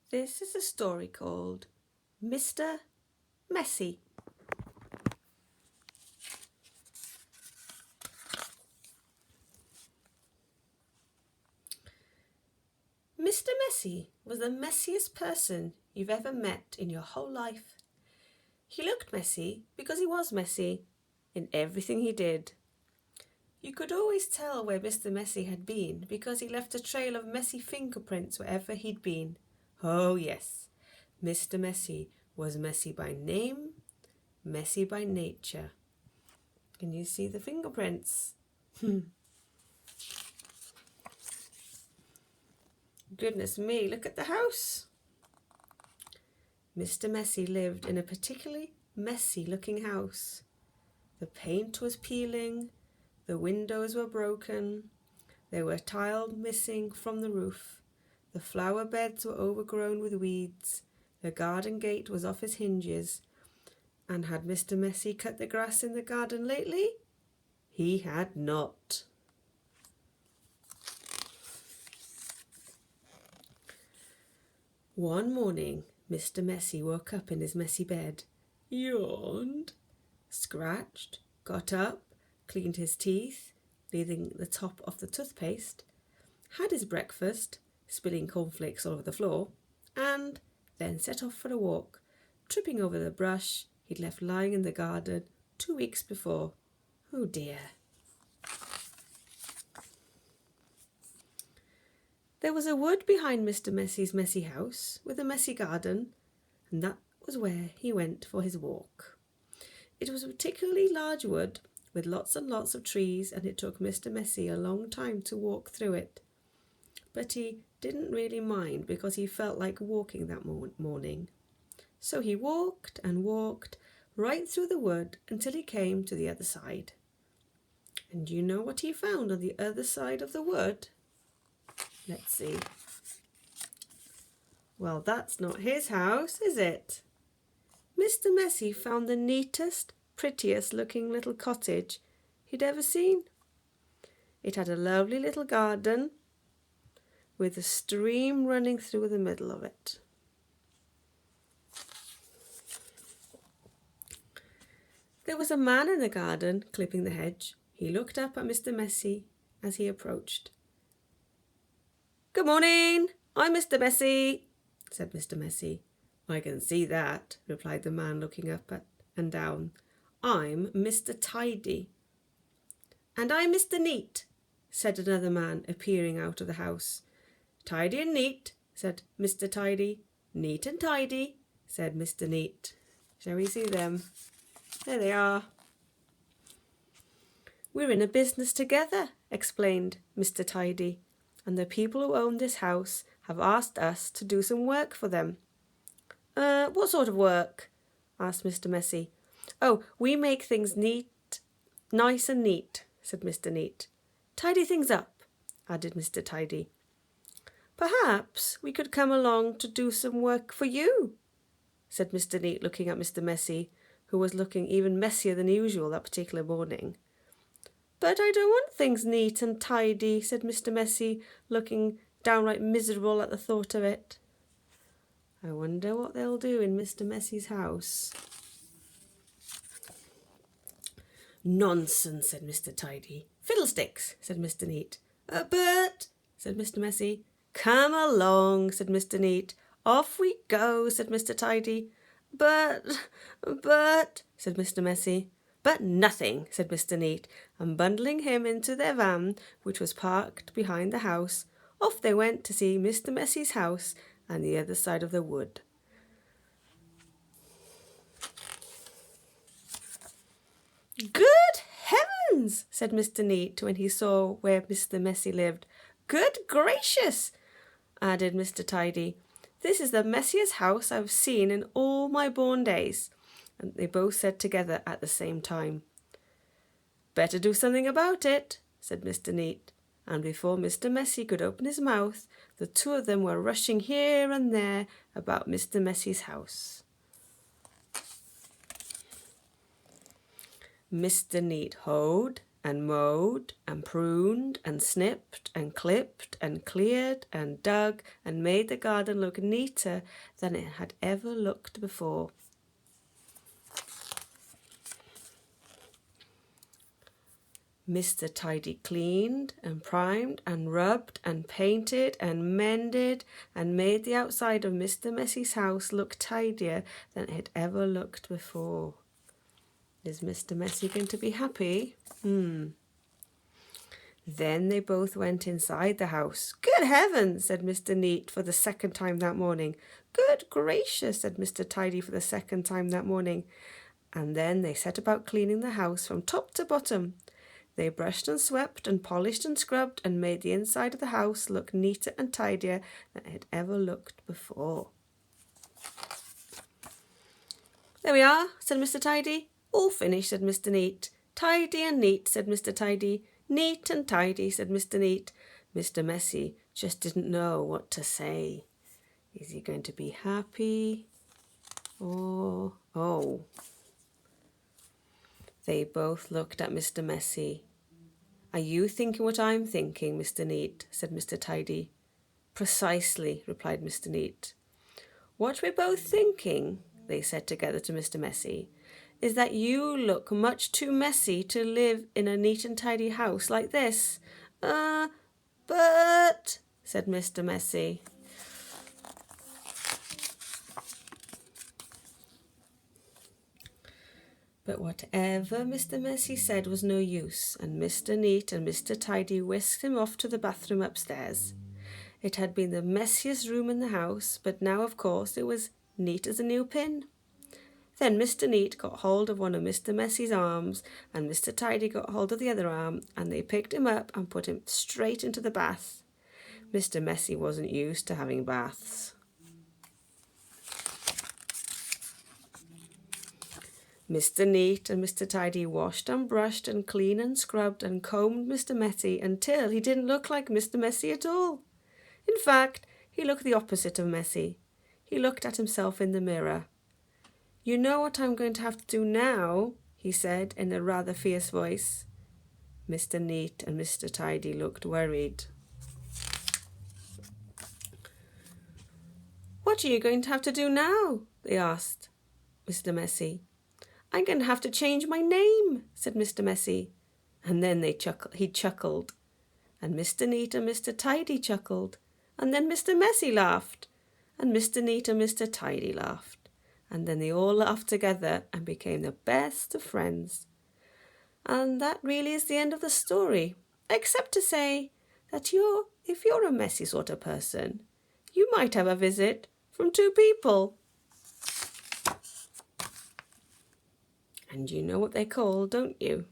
This is a story called Mr. Messy. Mr. Messy was the messiest person you've ever met in your whole life. He looked messy because he was messy in everything he did. You could always tell where Mr. Messy had been because he left a trail of messy fingerprints wherever he'd been. Oh yes, Mr. Messy was messy by name, messy by nature. Can you see the fingerprints? Goodness me, look at the house. Mr. Messy lived in a particularly messy looking house. The paint was peeling, the windows were broken, there were tiles missing from the roof, the flower beds were overgrown with weeds, the garden gate was off its hinges. And had Mr. Messy cut the grass in the garden lately? He had not. One morning, Mr. Messy woke up in his messy bed, yawned, scratched, got up, cleaned his teeth, leaving the top of the toothpaste, had his breakfast, spilling cornflakes all over the floor, and then set off for a walk, tripping over the brush he'd left lying in the garden 2 weeks before. Oh dear. There was a wood behind Mr. Messy's messy house with a messy garden, and that was where he went for his walk. It was a particularly large wood with lots and lots of trees, and it took Mr. Messy a long time to walk through it. But he didn't really mind because he felt like walking that morning. So he walked and walked right through the wood until he came to the other side. And you know what he found on the other side of the wood? Let's see. Well, that's not his house, is it? Mr. Messy found the neatest, prettiest looking little cottage he'd ever seen. It had a lovely little garden with a stream running through the middle of it. There was a man in the garden clipping the hedge. He looked up at Mr. Messy as he approached. "Good morning, I'm Mr. Messy," said Mr. Messy. "I can see that," replied the man, looking up and down. "I'm Mr. Tidy." "And I'm Mr. Neat," said another man, appearing out of the house. "Tidy and neat," said Mr. Tidy. "Neat and tidy," said Mr. Neat. Shall we see them? There they are. "We're in a business together," explained Mr. Tidy, "and the people who own this house have asked us to do some work for them." What sort of work?" asked Mr. Messy. "Oh, we make things neat, nice and neat," said Mr. Neat. "Tidy things up," added Mr. Tidy. "Perhaps we could come along to do some work for you," said Mr. Neat, looking at Mr. Messy, who was looking even messier than usual that particular morning. "But I don't want things neat and tidy," said Mr. Messy, looking downright miserable at the thought of it. I wonder what they'll do in Mr. Messy's house. "Nonsense," said Mr. Tidy. "Fiddlesticks," said Mr. Neat. "But," said Mr. Messy. "Come along," said Mr. Neat. "Off we go," said Mr. Tidy. But, said Mr. Messy. "But nothing," said Mr. Neat, and bundling him into their van, which was parked behind the house, off they went to see Mr. Messy's house and the other side of the wood. "Good heavens!" said Mr. Neat when he saw where Mr. Messy lived. "Good gracious!" added Mr. Tidy. "This is the messiest house I've seen in all my born days." And they both said together at the same time. "Better do something about it," said Mr. Neat. And before Mr. Messy could open his mouth, the two of them were rushing here and there about Mr. Messy's house. Mr. Neat hoed and mowed and pruned and snipped and clipped and cleared and dug and made the garden look neater than it had ever looked before. Mr. Tidy cleaned and primed and rubbed and painted and mended and made the outside of Mr. Messy's house look tidier than it had ever looked before. Is Mr. Messy going to be happy? Then they both went inside the house. Good heavens, said Mr. Neat for the second time that morning. Good gracious, said Mr. Tidy for the second time that morning. And then they set about cleaning the house from top to bottom. They brushed and swept and polished and scrubbed and made the inside of the house look neater and tidier than it had ever looked before. There we are, said Mr. Tidy. All finished, said Mr. Neat. Tidy and neat, said Mr. Tidy. Neat and tidy, said Mr. Neat. Mr. Messy just didn't know what to say. Is he going to be happy? Or, oh. They both looked at Mr. Messy. Are you thinking what I'm thinking, Mr. Neat? Said Mr. Tidy. Precisely, replied Mr. Neat. What we're both thinking, they said together to Mr. Messy, is that you look much too messy to live in a neat and tidy house like this. But, said Mr. Messy. But whatever Mr. Messy said was no use, and Mr. Neat and Mr. Tidy whisked him off to the bathroom upstairs. It had been the messiest room in the house, but now, of course, it was neat as a new pin. Then Mr. Neat got hold of one of Mr. Messy's arms, and Mr. Tidy got hold of the other arm, and they picked him up and put him straight into the bath. Mr. Messy wasn't used to having baths. Mr. Neat and Mr. Tidy washed and brushed and cleaned and scrubbed and combed Mr. Messy until he didn't look like Mr. Messy at all. In fact, he looked the opposite of messy. He looked at himself in the mirror. You know what I'm going to have to do now, he said in a rather fierce voice. Mr. Neat and Mr. Tidy looked worried. What are you going to have to do now? They asked Mr. Messy. I'm going to have to change my name, said Mr. Messy. And then he chuckled. And Mr. Neat and Mr. Tidy chuckled. And then Mr. Messy laughed. And Mr. Neat and Mr. Tidy laughed. And then they all laughed together and became the best of friends. And that really is the end of the story, except to say that if you're a messy sort of person, you might have a visit from two people. And you know what they're called, don't you?